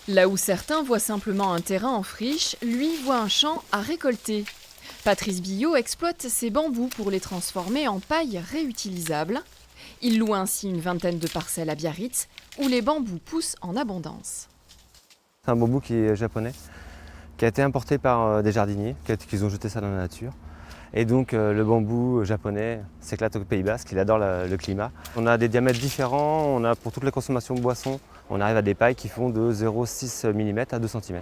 Là où certains voient simplement un terrain en friche, lui voit un champ à récolter. Patrice Billot exploite ses bambous pour les transformer en paille réutilisable. Il loue ainsi une vingtaine de parcelles à Biarritz, où les bambous poussent en abondance. C'est un bambou qui est japonais, qui a été importé par des jardiniers, qui ont jeté ça dans la nature. Et donc le bambou japonais s'éclate au Pays Basque, il adore le climat. On a des diamètres différents, on a pour toutes les consommations de boissons, on arrive à des pailles qui font de 0,6 mm à 2 cm.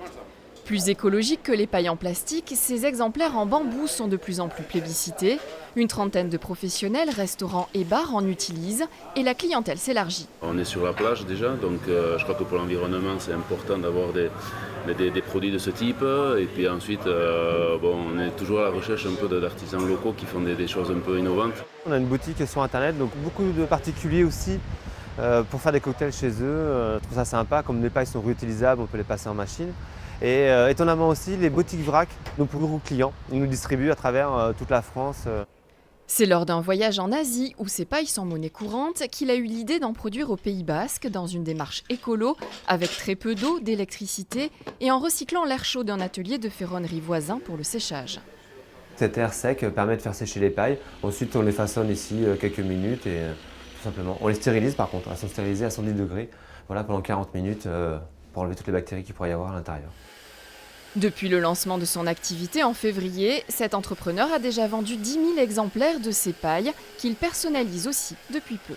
Plus écologiques que les pailles en plastique, ces exemplaires en bambou sont de plus en plus plébiscités. Une trentaine de professionnels, restaurants et bars en utilisent et la clientèle s'élargit. On est sur la plage déjà, donc je crois que pour l'environnement c'est important d'avoir des produits de ce type. Et puis ensuite, on est toujours à la recherche un peu d'artisans locaux qui font des choses un peu innovantes. On a une boutique sur internet, donc beaucoup de particuliers aussi pour faire des cocktails chez eux. Je trouve ça sympa, comme les pailles sont réutilisables, on peut les passer en machine. Et étonnamment aussi, les boutiques vrac, nos plus gros clients, ils nous distribuent à travers toute la France. C'est lors d'un voyage en Asie où ces pailles sont monnaie courante qu'il a eu l'idée d'en produire au Pays Basque dans une démarche écolo, avec très peu d'eau, d'électricité et en recyclant l'air chaud d'un atelier de ferronnerie voisin pour le séchage. Cet air sec permet de faire sécher les pailles. Ensuite, on les façonne ici quelques minutes et tout simplement. On les stérilise par contre, elles sont stérilisées à 110 degrés pendant 40 minutes pour enlever toutes les bactéries qu'il pourrait y avoir à l'intérieur. Depuis le lancement de son activité en février, cet entrepreneur a déjà vendu 10 000 exemplaires de ses pailles qu'il personnalise aussi depuis peu.